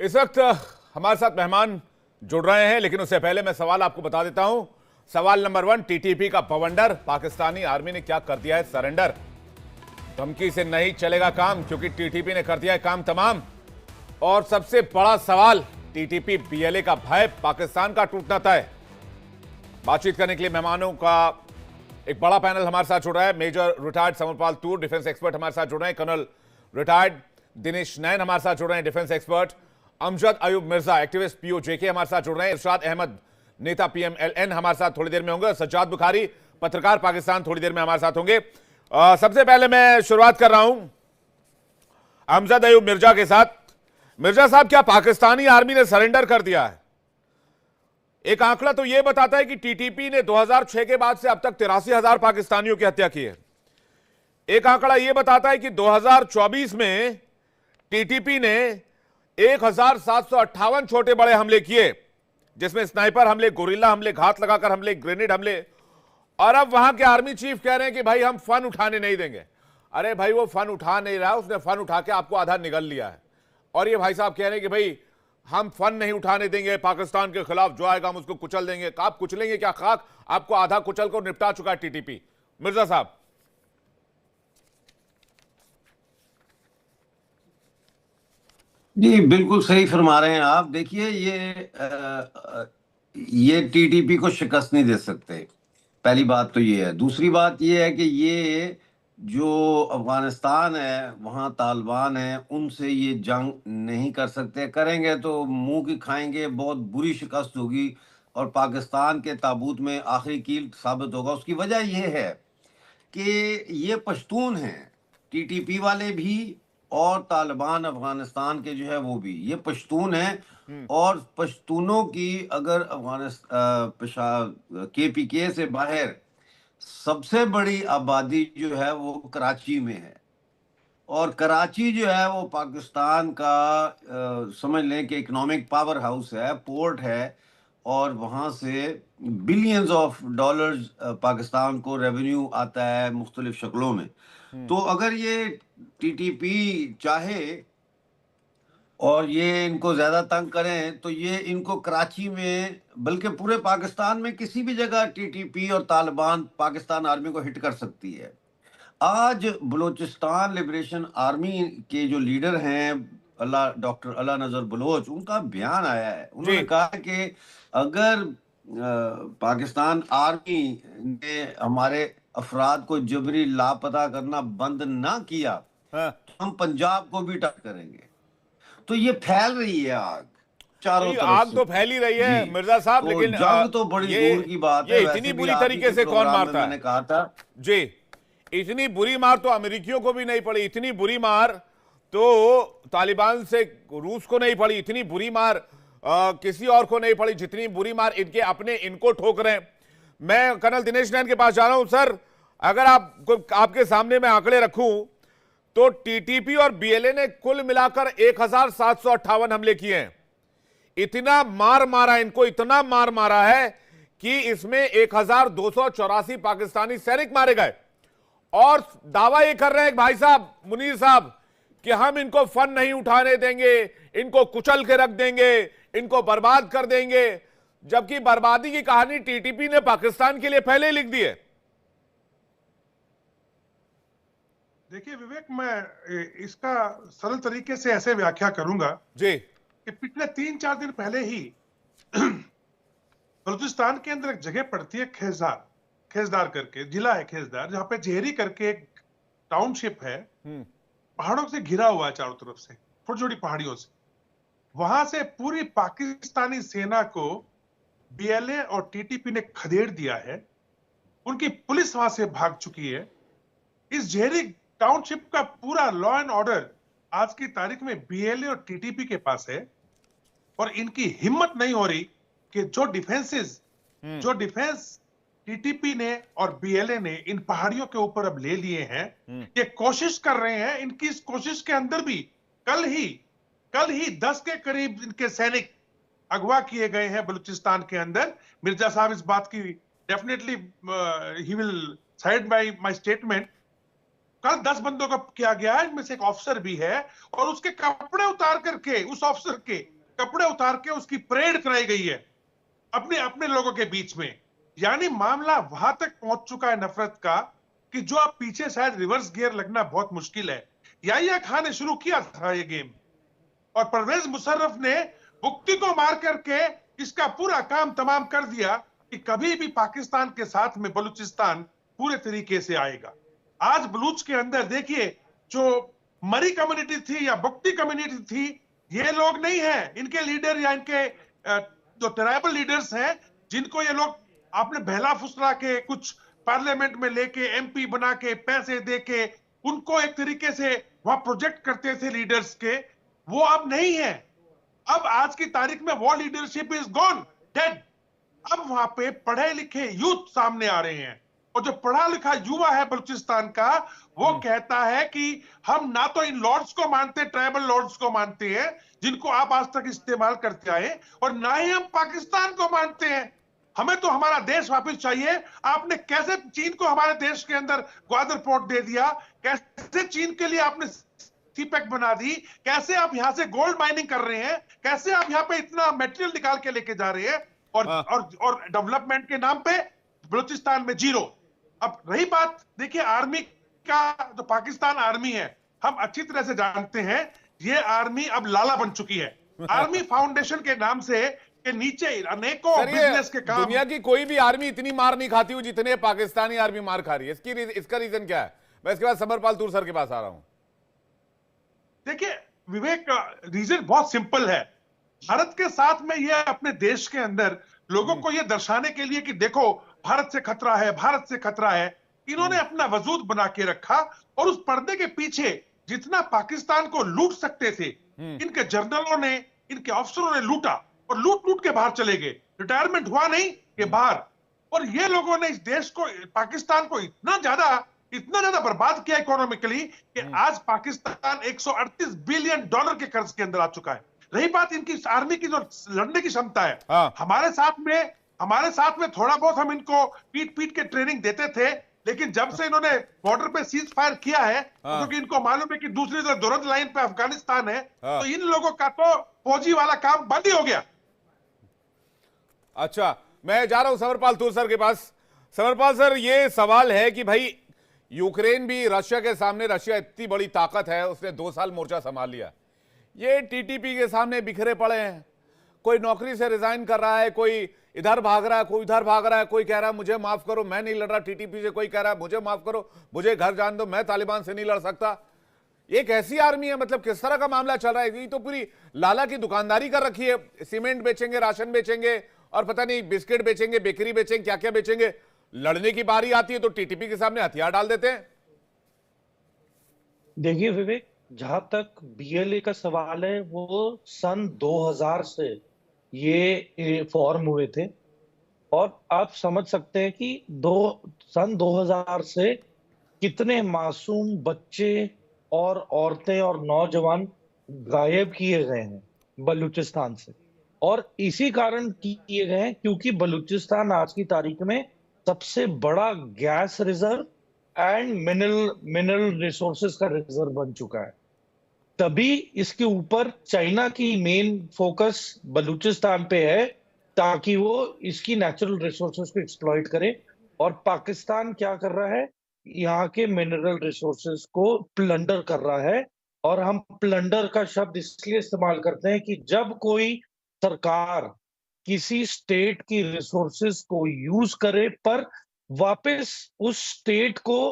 इस वक्त हमारे साथ मेहमान जुड़ रहे हैं, लेकिन उससे पहले मैं सवाल आपको बता देता हूं। सवाल नंबर 1, टीटीपी का बवंडर पाकिस्तानी आर्मी ने क्या कर दिया है सरेंडर। धमकी से नहीं चलेगा काम, क्योंकि टीटीपी ने कर दिया है काम तमाम। और सबसे बड़ा सवाल, टीटीपी बीएलए का भय पाकिस्तान का टूटना तय। बातचीत करने के लिए मेहमानों का एक बड़ा पैनल हमारे साथ जुड़ रहा है। मेजर रिटायर्ड समरपाल तूर, डिफेंस एक्सपर्ट हमारे साथ जुड़ रहे हैं। कर्नल रिटायर्ड दिनेश नैन हमारे साथ जुड़ रहे हैं, defence expert. Amjad Ayub Mirza, activist PoJK हमारे साथ जुड़ रहे हैं। इरशाद अहमद, नेता पीएमएलएन हमारे साथ थोड़ी देर में होंगे। सज्जाद बुखारी, पत्रकार पाकिस्तान, थोड़ी देर में हमारे साथ होंगे। सबसे पहले मैं शुरुआत कर रहा हूं अमजद अयूब मिर्जा के साथ। मिर्जा साहब, क्या पाकिस्तानी आर्मी ने सरेंडर कर दिया है? एक आंकड़ा तो यह बताता है कि टीटीपी ने 2006 के बाद से अब तक 83,000 पाकिस्तानियों की हत्या की है। एक आंकड़ा यह बताता है कि 2024 में टीटीपी ने 1,758 छोटे बड़े हमले किए, जिसमें स्नाइपर हमले, गोरिल्ला हमले, घात लगाकर हमले, ग्रेनेड हमले। और अब वहां के आर्मी चीफ कह रहे हैं कि भाई हम फन उठाने नहीं देंगे। अरे भाई, वो फन उठा नहीं रहा, उसने फन उठा के आपको आधा निगल लिया है। और ये भाई साहब कह रहे हैं कि भाई हम फन नहीं उठाने देंगे, पाकिस्तान के खिलाफ जो आएगा हम उसको कुचल देंगे। आप कुचलेंगे क्या? खाक आपको आधा कुचल को निपटा चुका है टीटीपी। मिर्जा साहब। जी बिल्कुल सही फरमा रहे हैं आप। देखिए ये टीटीपी को शिकस्त नहीं दे सकते, पहली बात तो ये है। दूसरी बात ये है कि ये जो अफगानिस्तान है वहाँ तालिबान है, उनसे ये जंग नहीं कर सकते। करेंगे तो मुंह की खाएंगे, बहुत बुरी शिकस्त होगी और पाकिस्तान के ताबूत में आखिरी कील साबित होगा। उसकी वजह ये है कि ये पश्तून हैं, टीटीपी वाले भी और तालिबान अफगानिस्तान के जो है वो भी, ये पश्तून हैं। और पश्तूनों की अगर केपीके से बाहर सबसे बड़ी आबादी जो है वो कराची में है। और कराची जो है वो पाकिस्तान का समझ लें कि इकोनॉमिक पावर हाउस है, पोर्ट है, और वहाँ से बिलियंस ऑफ डॉलर्स पाकिस्तान को रेवेन्यू आता है मुख्तलिफ शक्लों में। तो अगर ये टीटीपी चाहे और ये इनको ज्यादा तंग करें तो ये इनको कराची में, बल्कि पूरे पाकिस्तान में किसी भी जगह टीटीपी और तालिबान पाकिस्तान आर्मी को हिट कर सकती है। आज बलूचिस्तान लिबरेशन आर्मी के जो लीडर हैं डॉक्टर अला नजर बलोच, उनका बयान आया है। उन्होंने कहा कि अगर पाकिस्तान आर्मी ने हमारे अफराद को जबरी लापता करना बंद ना किया तो हम पंजाब को भी टच करेंगे। तो ये फैल रही है आग चारों तरफ आग से। तो फैल ही रही है मिर्जा साहब, तो लेकिन जंग तो बड़ी दूर की बात है। इतनी बुरी तरीके से कौन मारता है? मैंने कहा था जी, इतनी बुरी मार तो अमेरिकियों को भी नहीं पड़ी, इतनी बुरी मार तो तालिबान से रूस को नहीं पड़ी, इतनी बुरी मार किसी और को नहीं पड़ी जितनी बुरी मार इनके अपने इनको ठोक रहे हैं। मैं कर्नल दिनेश नैन के पास जा रहा हूं। सर, अगर आपके सामने मैं आंकड़े रखूं तो टीटीपी और बीएलए ने कुल मिलाकर 1,758 हमले किए हैं। इतना मार मारा इनको, इतना मार मारा है कि इसमें 1,284 पाकिस्तानी सैनिक मारे गए। और दावा ये कर रहे हैं भाई साहब, मुनीर साहब, कि हम इनको फन नहीं उठाने देंगे, इनको कुचल के रख देंगे, इनको बर्बाद कर देंगे। जबकि बर्बादी की कहानी टीटीपी ने पाकिस्तान के लिए पहले ही लिख दी है। देखिए विवेक, मैं इसका सरल तरीके से ऐसे व्याख्या करूंगा जी कि पिछले 3-4 दिन पहले ही बलूचिस्तान के अंदर एक जगह पड़ती है खेजदार करके, जिला है खेजदार, जहां पे जेहरी करके एक टाउनशिप है। पहाड़ों से घिरा हुआ है चारों तरफ से, छोटी छोटी पहाड़ियों से। वहां से पूरी पाकिस्तानी सेना को बीएलए और टीटीपी ने खदेड़ दिया है। उनकी पुलिस वहां से भाग चुकी है। इस जेहरी टाउनशिप का पूरा लॉ एंड ऑर्डर आज की तारीख में बीएलए और टीटीपी के पास है। और इनकी हिम्मत नहीं हो रही कि जो डिफेंस टीटीपी ने और बीएलए ने इन पहाड़ियों के ऊपर अब ले लिए हैं, ये कोशिश कर रहे हैं। इनकी इस कोशिश के अंदर भी कल ही 10 के करीब इनके सैनिक अगवा किए गए हैं बलूचिस्तान के अंदर। मिर्जा साहब इस बात की definitely he will side by my statement कल 10 बंदों को किया गया है, इनमें से एक ऑफिसर भी है, और उसके कपड़े उतार करके, उस ऑफिसर के कपड़े उतार के उसकी परेड कराई गई है अपने अपने लोगों के बीच में। यानी मामला वहां तक पहुंच चुका है नफरत का कि जो अब पीछे शायद रिवर्स गियर लगना बहुत मुश्किल है। याहिया खान ने शुरू किया था ये गेम, और परवेज मुशर्रफ ने मुक्ति को मार करके इसका पूरा काम तमाम कर दिया कि कभी भी पाकिस्तान के साथ में बलूचिस्तान पूरे तरीके से आएगा। आज बलूच के अंदर देखिए, जो मरी कम्युनिटी थी या बख्ती कम्युनिटी थी, ये लोग नहीं है इनके लीडर या इनके जो ट्राइबल लीडर्स हैं, जिनको ये लोग आपने बहला फुसला के कुछ पार्लियामेंट में लेके एमपी बना के पैसे दे के उनको एक तरीके से वहां प्रोजेक्ट करते थे लीडर्स के, वो अब नहीं है। अब आज की तारीख में वो लीडरशिप इज गॉन, डेड। अब वहां पे पढ़े लिखे यूथ सामने आ रहे हैं, और जो पढ़ा लिखा युवा है बलूचिस्तान का, वो कहता है कि हम ना तो इन लॉर्ड्स को मानते, ट्राइबल लॉर्ड्स को मानते हैं जिनको आप आज तक इस्तेमाल करते आए, और ना ही हम पाकिस्तान को मानते हैं। हमें तो हमारा देश वापस चाहिए। आपने कैसे चीन को हमारे देश के अंदर ग्वादर पोर्ट दे दिया, कैसे चीन के लिए आपने सीपैक बना दी, कैसे आप यहां से गोल्ड माइनिंग कर रहे हैं, कैसे आप यहां पे इतना मटेरियल निकाल के लेके जा रहे हैं, और डेवलपमेंट के नाम पे बलूचिस्तान में जीरो। अब रही बात, देखिए आर्मी का, जो पाकिस्तान आर्मी है, हम अच्छी तरह से जानते हैं ये आर्मी अब लाला बन चुकी है। आर्मी फाउंडेशन के नाम से के नीचे अनेकों बिजनेस के काम। दुनिया की कोई भी आर्मी इतनी मार नहीं खाती हुई जितने पाकिस्तानी आर्मी मार खा रही है। इसका रीजन क्या है? मैं इसके बाद समरपाल तूर सर के पास आ रहा हूं। देखिए विवेक, रीजन बहुत सिंपल है। भारत के साथ में ये अपने देश के अंदर लोगों को ये दर्शाने के लिए कि देखो भारत से खतरा है, भारत से खतरा है, इन्होंने अपना वजूद बना के रखा, और उस पर्दे के पीछे जितना पाकिस्तान को लूट सकते थे, इनके जनरलों ने, इनके अफसरों ने लूटा, और लूट लूट के बाहर चले गए। रिटायरमेंट हुआ नहीं कि बाहर। और ये लोगों ने इस देश को, पाकिस्तान को इतना ज्यादा बर्बाद किया इकोनॉमिकली कि आज पाकिस्तान 138 बिलियन डॉलर के कर्ज के अंदर आ चुका है। रही बात इनकी आर्मी की जो लड़ने की क्षमता है, हमारे साथ में थोड़ा बहुत हम इनको पीट के ट्रेनिंग देते थे, लेकिन जब से इन्होंने बॉर्डर पे सीज फायर किया है, क्योंकि इनको मालूम है कि दूसरी तरफ दुरंत लाइन पे अफगानिस्तान है, तो इन लोगों का तो फौजी वाला काम बंद ही हो गया। अच्छा, मैं जा रहा हूं समरपाल तूर सर के पास। समरपाल सर, ये सवाल है कि भाई यूक्रेन भी रशिया के सामने, रशिया इतनी बड़ी ताकत है, उसने 2 साल मोर्चा संभाल लिया। ये टीटीपी के सामने बिखरे पड़े हैं। कोई नौकरी से रिजाइन कर रहा है, कोई इधर भाग रहा है, कोई उधर भाग रहा है, कोई कह रहा है मुझे माफ करो मैं नहीं लड़ रहा टीटीपी से, कोई कह रहा है मुझे माफ करो मुझे घर जान दो मैं तालिबान से नहीं लड़ सकता। ये कैसी आर्मी है? मतलब किस तरह का मामला चल रहा है? ये तो पूरी लाला की दुकानदारी कर रखी है। सीमेंट बेचेंगे, राशन बेचेंगे, और पता नहीं बिस्किट बेचेंगे, बेकरी बेचेंगे, क्या क्या बेचेंगे। लड़ने की बारी आती है तो टीटीपी के सामने हथियार डाल देते हैं। देखिए विवेक, जहां तक बीएलए का सवाल है, वो सन 2000 से ये फॉर्म हुए थे, और आप समझ सकते हैं कि सन 2000 से कितने मासूम बच्चे और औरतें और नौजवान गायब किए गए हैं बलूचिस्तान से। और इसी कारण किए गए हैं क्योंकि बलूचिस्तान आज की तारीख में सबसे बड़ा gas reserve and mineral resources का रिजर्व बन चुका है। तभी इसके ऊपर चाइना की मेन फोकस बलूचिस्तान पे है, ताकि वो इसकी नेचुरल रिसोर्सेज को एक्सप्लॉइट करे। और पाकिस्तान क्या कर रहा है, यहाँ के मिनरल रिसोर्सेज को प्लंडर कर रहा है। और हम प्लंडर का शब्द इसलिए इस्तेमाल करते हैं कि जब कोई सरकार किसी स्टेट की रिसोर्सेज को यूज करे पर वापस उस स्टेट को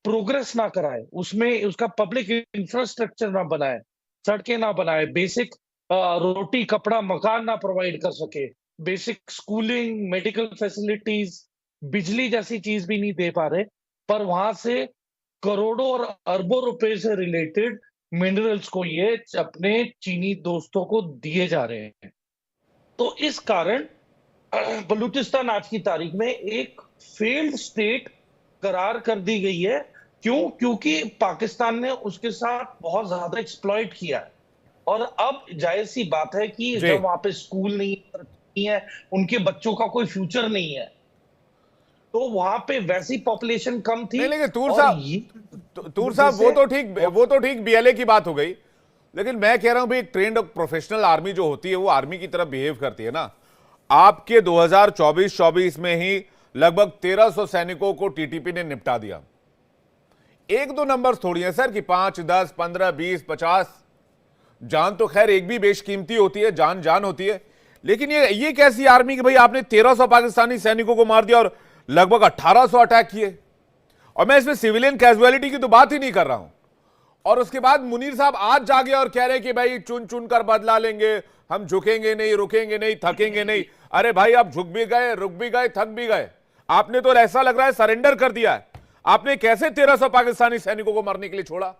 प्रोग्रेस ना कराए, उसमें उसका पब्लिक इंफ्रास्ट्रक्चर ना बनाए, सड़कें ना बनाए, बेसिक रोटी कपड़ा मकान ना प्रोवाइड कर सके, बेसिक स्कूलिंग, मेडिकल फैसिलिटीज, बिजली जैसी चीज भी नहीं दे पा रहे, पर वहां से करोड़ों और अरबों रुपए से रिलेटेड मिनरल्स को ये अपने चीनी दोस्तों को दिए जा रहे हैं। तो इस कारण बलूचिस्तान आज की तारीख में एक फेल्ड स्टेट करार कर दी गई है। क्यों? क्योंकि पाकिस्तान ने उसके साथ बहुत ज्यादा एक्सप्लॉइट किया है, और अब जाहिर सी बात है कि जब वहां पे स्कूल नहीं है, उनके बच्चों का कोई फ्यूचर नहीं है। तो वहां पे वैसी पॉपुलेशन कम थी। नहीं, लेकिन तूर और साहब, तूर साहब वो तो ठीक बीएलए की बात हो गई, लेकिन मैं कह रहा हूं भाई एक ट्रेंड प्रोफेशनल आर्मी जो होती है वो आर्मी की तरह बिहेव करती है ना। आपके 2024-24 में ही लगभग 1300 सैनिकों को टीटीपी ने निपटा दिया। एक दो नंबर थोड़ी है सर कि 5, 10, 15, 20, 50। जान तो खैर एक भी बेशकीमती होती है, जान जान होती है, लेकिन ये कैसी आर्मी कि भाई आपने 1300 पाकिस्तानी सैनिकों को मार दिया और लगभग 1800 अटैक किए। और मैं इसमें सिविलियन कैजुअलिटी की तो बात ही नहीं कर रहा हूं। और उसके बाद मुनीर साहब आज जागे और कह रहे कि भाई चुन चुन कर बदला लेंगे, हम झुकेंगे नहीं, रुकेंगे नहीं, थकेंगे नहीं। अरे भाई आप झुक भी गए, रुक भी गए, थक भी गए। आपने तो ऐसा लग रहा है सरेंडर कर दिया है। आपने कैसे 1300 पाकिस्तानी सैनिकों को मरने के लिए छोड़ा?